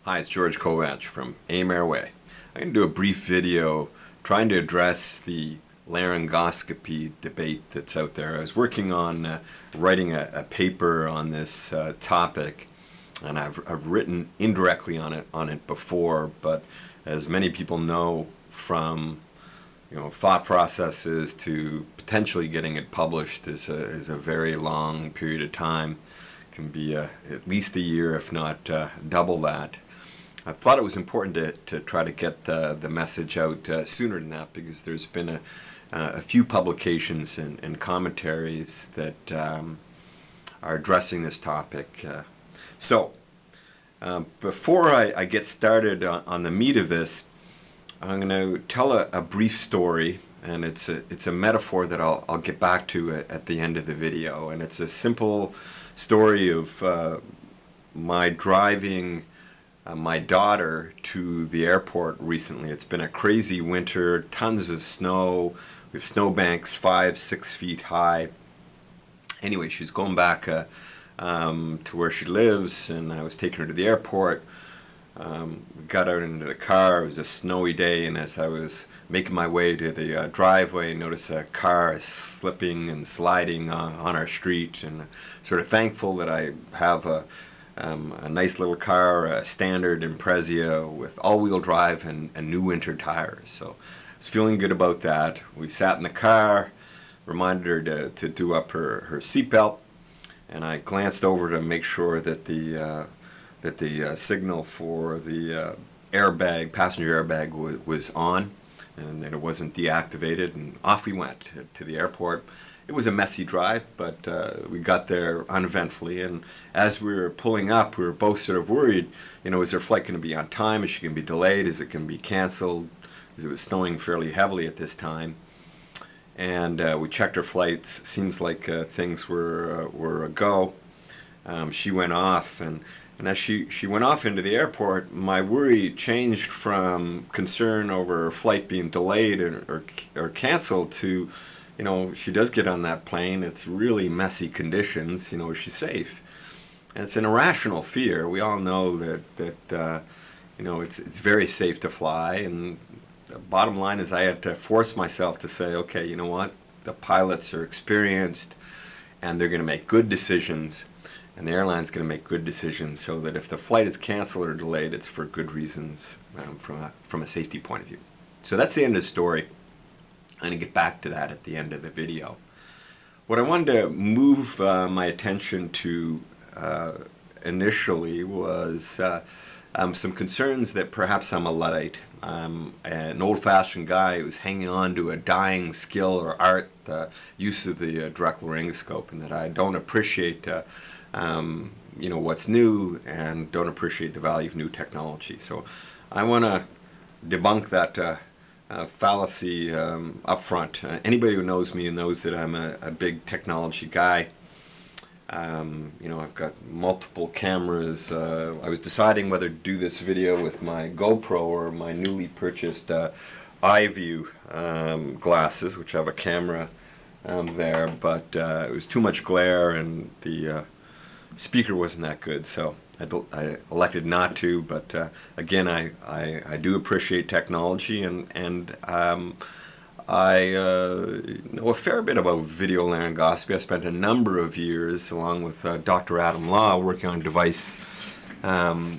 Hi, it's George Kovacs from AIME Airway. I'm going to do a brief video trying to address the laryngoscopy debate that's out there. I was working on writing a paper on this topic, and I've written indirectly on it before, but as many people know, from thought processes to potentially getting it published is a very long period of time. Can be at least a year, if not double that. I thought it was important to try to get the message out sooner than that, because there's been a few publications and commentaries that are addressing this topic. Before I get started on the meat of this, I'm going to tell a brief story, and it's a metaphor that I'll get back to at the end of the video. And it's a simple story of my driving my daughter to the airport recently. It's been a crazy winter, tons of snow. We have snowbanks 5-6 feet high. Anyway, she's going back to where she lives, and I was taking her to the airport. We got out into the car. It was a snowy day, and as I was making my way to the driveway, I noticed a car slipping and sliding on our street, and sort of thankful that I have a nice little car, a standard Impreza with all-wheel drive and new winter tires. So I was feeling good about that. We sat in the car, reminded her to do up her seatbelt, and I glanced over to make sure that the signal for the passenger airbag was on, and that it wasn't deactivated, and off we went to the airport. It was a messy drive, but we got there uneventfully, and as we were pulling up, we were both sort of worried, is their flight going to be on time? Is she going to be delayed? Is it going to be canceled? Because it was snowing fairly heavily at this time. And we checked her flights. Seems like things were a go. She went off, and as she went off into the airport, my worry changed from concern over her flight being delayed or canceled to, she does get on that plane. It's really messy conditions. Is she safe? And it's an irrational fear. We all know that it's very safe to fly. And the bottom line is I had to force myself to say, okay, you know what? The pilots are experienced, and they're going to make good decisions. And the airline's going to make good decisions, so that if the flight is canceled or delayed, it's for good reasons from a safety point of view. So that's the end of the story. I'm going to get back to that at the end of the video. What I wanted to move my attention to initially was some concerns that perhaps I'm a Luddite. I'm an old-fashioned guy who's hanging on to a dying skill or art, the use of the direct laryngoscope, and that I don't appreciate what's new and don't appreciate the value of new technology. So I want to debunk that fallacy up front. Anybody who knows me knows that I'm a big technology guy. I've got multiple cameras. I was deciding whether to do this video with my GoPro or my newly purchased iView glasses, which have a camera there, but it was too much glare and the speaker wasn't that good, so I elected not to. But again, I do appreciate technology, and I know a fair bit about video laryngoscopy. I spent a number of years, along with Dr. Adam Law, working on a device that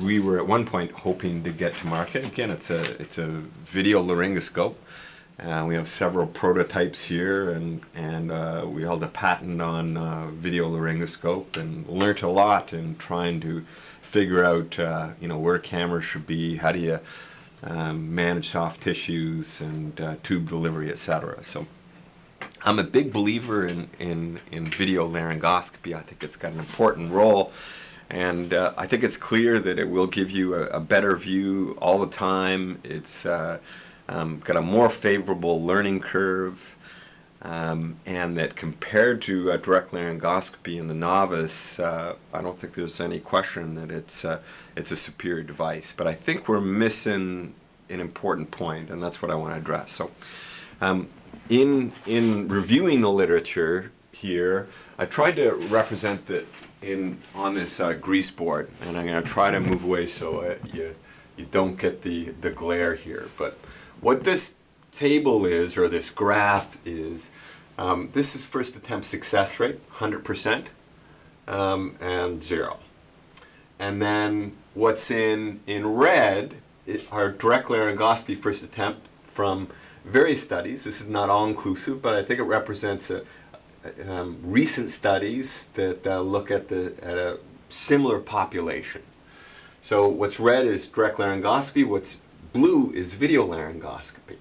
we were at one point hoping to get to market. Again, it's a video laryngoscope. We have several prototypes here, and we held a patent on video laryngoscope, and learned a lot in trying to figure out where cameras should be, how do you manage soft tissues and tube delivery, etc. So I'm a big believer in video laryngoscopy. I think it's got an important role, and I think it's clear that it will give you a better view all the time. It's got a more favorable learning curve, and that compared to direct laryngoscopy in the novice, I don't think there's any question that it's a superior device. But I think we're missing an important point, and that's what I want to address. So in reviewing the literature, here. I tried to represent that on this grease board, and I'm going to try to move away so you don't get the glare here. But what this table is, or this graph is, this is first attempt success rate, 100%, and 0. And then what's in red are direct laryngoscopy first attempt from various studies. This is not all inclusive, but I think it represents recent studies that look at a similar population. So what's red is direct laryngoscopy, what's blue is video laryngoscopy.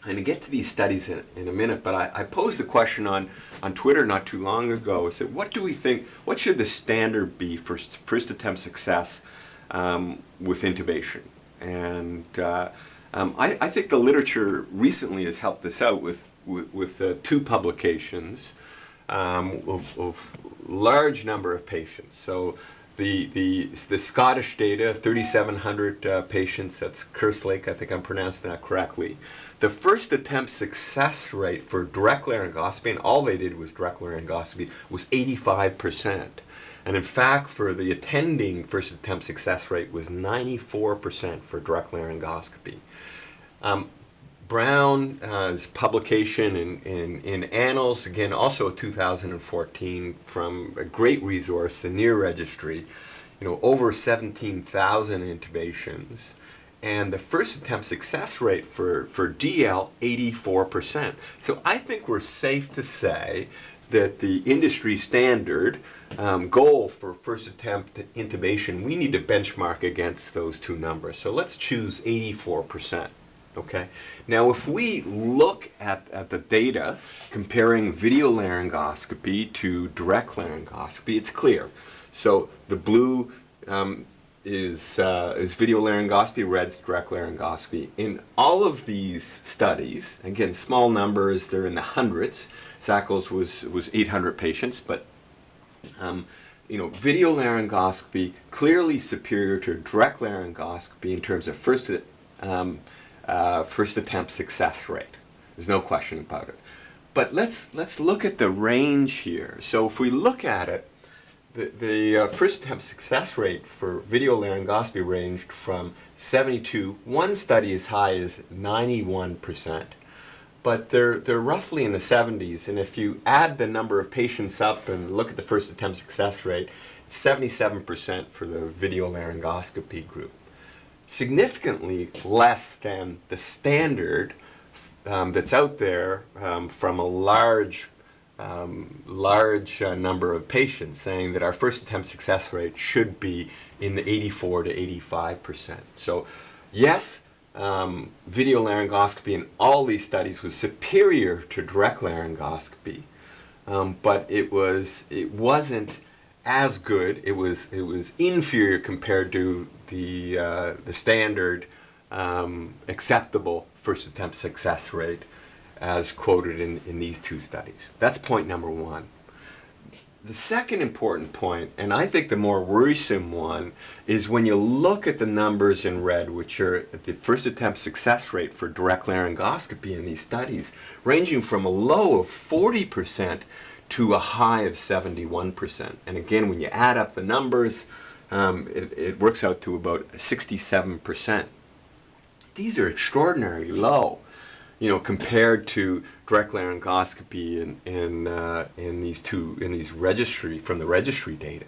And to get to these studies in a minute, but I posed the question on Twitter not too long ago. I said, what do we think, what should the standard be for first attempt success with intubation? And I think the literature recently has helped us out with 2 publications of large number of patients. So the Scottish data, 3,700 patients, that's Kerslake, I think I'm pronouncing that correctly. The first attempt success rate for direct laryngoscopy, and all they did was direct laryngoscopy, was 85%. And in fact, for the attending first attempt success rate was 94% for direct laryngoscopy. Brown's publication in Annals, again also 2014, from a great resource, the NEAR registry, over 17,000 intubations, and the first attempt success rate for DL, 84%. So I think we're safe to say that the industry standard goal for first attempt intubation, we need to benchmark against those 2 numbers. So let's choose 84%. Okay. Now, if we look at the data comparing video laryngoscopy to direct laryngoscopy, it's clear. So the blue is video laryngoscopy, red's direct laryngoscopy. In all of these studies, again, small numbers, they're in the hundreds. Sackles was 800 patients, but video laryngoscopy clearly superior to direct laryngoscopy in terms of first attempt success rate. There's no question about it. But let's look at the range here. So if we look at it, the first attempt success rate for video laryngoscopy ranged from 72, one study as high as 91%, but they're roughly in the 70s. And if you add the number of patients up and look at the first attempt success rate, it's 77% for the video laryngoscopy group. Significantly less than the standard that's out there from a large number of patients, saying that our first attempt success rate should be in the 84 to 85%. So yes, video laryngoscopy in all these studies was superior to direct laryngoscopy, but it wasn't as good. It was inferior compared to the standard acceptable first attempt success rate as quoted in these 2 studies. That's point number 1. The second important point, and I think the more worrisome one, is when you look at the numbers in red, which are the first attempt success rate for direct laryngoscopy in these studies, ranging from a low of 40% to a high of 71%. And again, when you add up the numbers, it works out to about 67%. These are extraordinarily low, compared to direct laryngoscopy in these registry, from the registry data.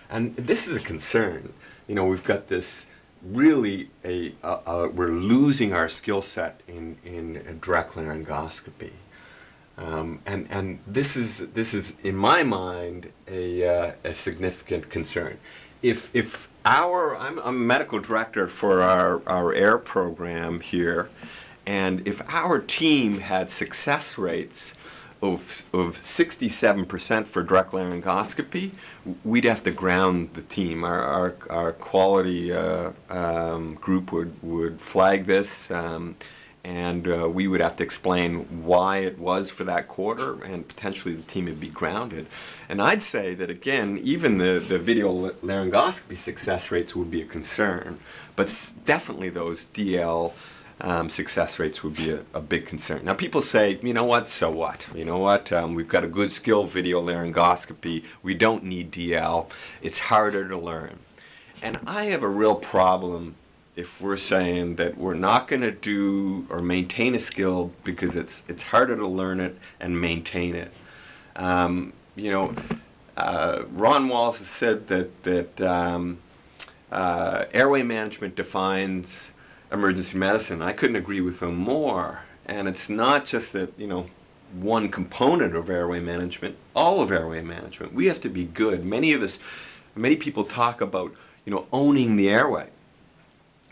And this is a concern. We've got this really we're losing our skill set in direct laryngoscopy. And this is in my mind a significant concern. If I'm a medical director for our AIR program here, and if our team had success rates of 67% for direct laryngoscopy, we'd have to ground the team. Our quality group would flag this, and we would have to explain why it was for that quarter, and potentially the team would be grounded. And I'd say that, again, even the video laryngoscopy success rates would be a concern, but definitely those DL success rates would be a big concern. Now people say, you know what, so what? You know what, we've got a good skill video laryngoscopy, we don't need DL, it's harder to learn. And I have a real problem if we're saying that we're not going to do or maintain a skill because it's harder to learn it and maintain it. You know, Ron Walls has said that airway management defines emergency medicine. I couldn't agree with him more. And it's not just that, you know, one component of airway management, all of airway management. We have to be good. Many people talk about, you know, owning the airway.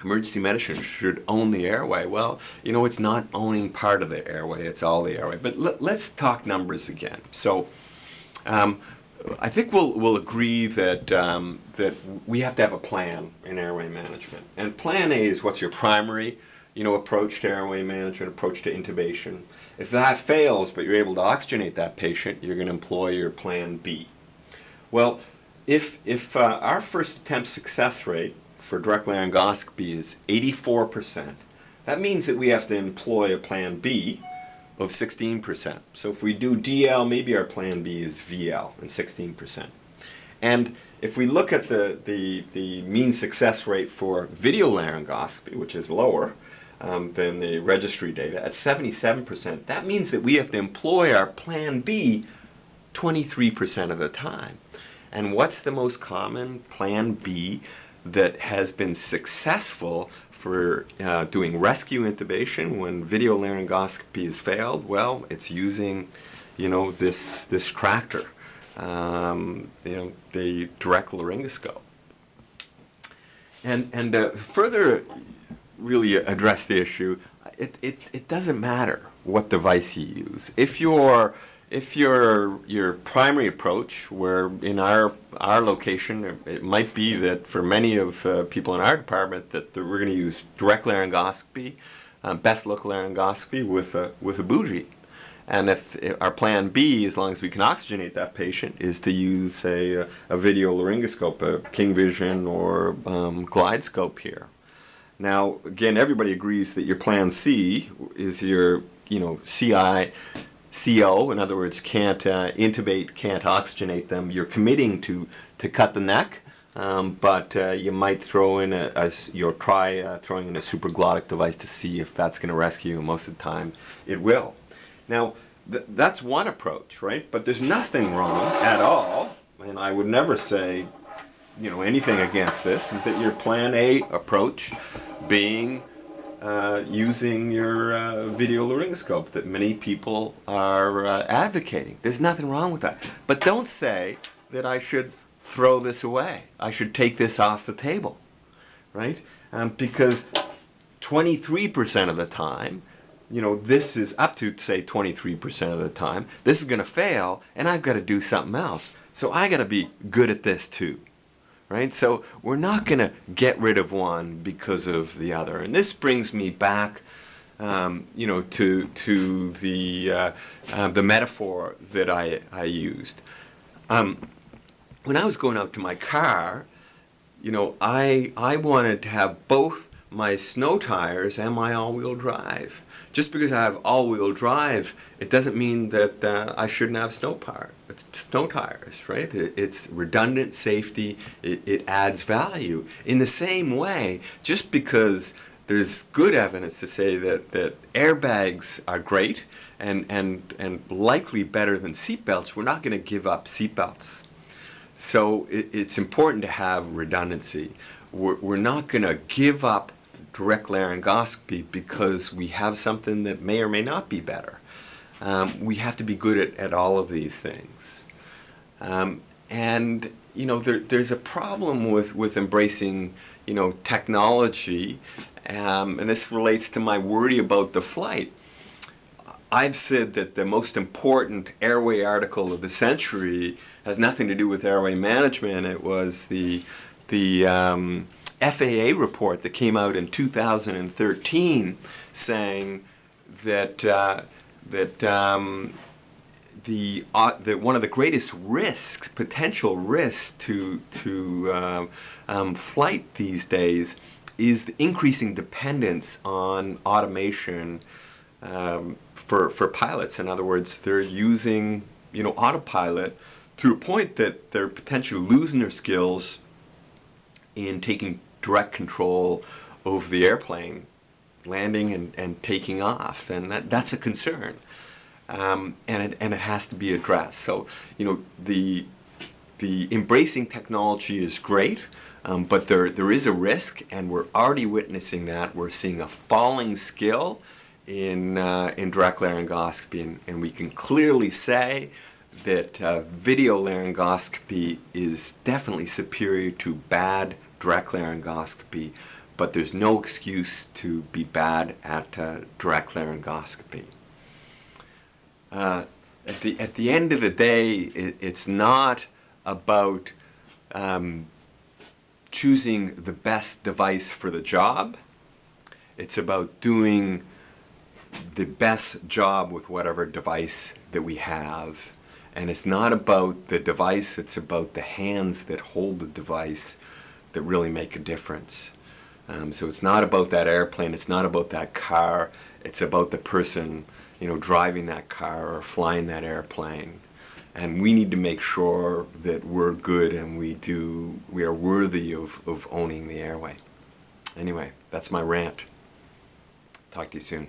Emergency medicine should own the airway. Well, you know, it's not owning part of the airway, it's all the airway. But let's talk numbers again. So I think we'll agree that that we have to have a plan in airway management. And plan A is what's your primary, you know, approach to airway management, approach to intubation. If that fails, but you're able to oxygenate that patient, you're going to employ your plan B. Well, if our first attempt success rate for direct laryngoscopy is 84%, that means that we have to employ a plan B of 16%. So if we do DL, maybe our plan B is VL and 16%. And if we look at the mean success rate for video laryngoscopy, which is lower than the registry data, at 77%, that means that we have to employ our plan B 23% of the time. And what's the most common plan B that has been successful for doing rescue intubation when video laryngoscopy has failed? Well, it's using, you know, this tractor, you know, the direct laryngoscope. And further really address the issue, it doesn't matter what device you use. If your primary approach, where in our location, it might be that for many of people in our department that we're going to use direct laryngoscopy, best local laryngoscopy with a bougie. And if our plan B, as long as we can oxygenate that patient, is to use a video laryngoscope, a King Vision or Glide scope here. Now, again, everybody agrees that your plan C is your, you know, CO, in other words, can't intubate, can't oxygenate them. You're committing to cut the neck, but you might throw in you'll try throwing in a supraglottic device to see if that's going to rescue, and most of the time it will. Now, that's one approach, right? But there's nothing wrong at all, and I would never say, you know, anything against this, is that your plan A approach being using your video laryngoscope that many people are advocating. There's nothing wrong with that. But don't say that I should throw this away. I should take this off the table, right? Because 23% of the time, you know, this is up to, say, 23% of the time, this is going to fail, and I've got to do something else. So I got to be good at this too. Right? So we're not going to get rid of one because of the other. And this brings me back, you know, to the metaphor that I used. When I was going out to my car, you know, I wanted to have both my snow tires and my all-wheel drive. Just because I have all-wheel drive, it doesn't mean that I shouldn't have snow tires, right? It's redundant safety. It adds value. In the same way, just because there's good evidence to say that airbags are great and likely better than seatbelts, we're not going to give up seatbelts. So it's important to have redundancy. We're not going to give up direct laryngoscopy because we have something that may or may not be better. We have to be good at all of these things. And, you know, there's a problem with embracing, you know, technology, and this relates to my worry about the flight. I've said that the most important airway article of the century has nothing to do with airway management. It was the FAA report that came out in 2013 saying that that one of the greatest risks, potential risks to flight these days, is the increasing dependence on automation for pilots. In other words, they're using, you know, autopilot to a point that they're potentially losing their skills in taking direct control over the airplane, landing and taking off, and that's a concern, and it has to be addressed. So, you know, the embracing technology is great, but there is a risk, and we're already witnessing that. We're seeing a falling skill in direct laryngoscopy, and we can clearly say that video laryngoscopy is definitely superior to bad direct laryngoscopy, but there's no excuse to be bad at direct laryngoscopy. At the end of the day, it's not about choosing the best device for the job. It's about doing the best job with whatever device that we have. And it's not about the device, it's about the hands that hold the device that really make a difference. So it's not about that airplane, it's not about that car, it's about the person, you know, driving that car or flying that airplane. And we need to make sure that we're good and we are worthy of owning the airway. Anyway, that's my rant. Talk to you soon.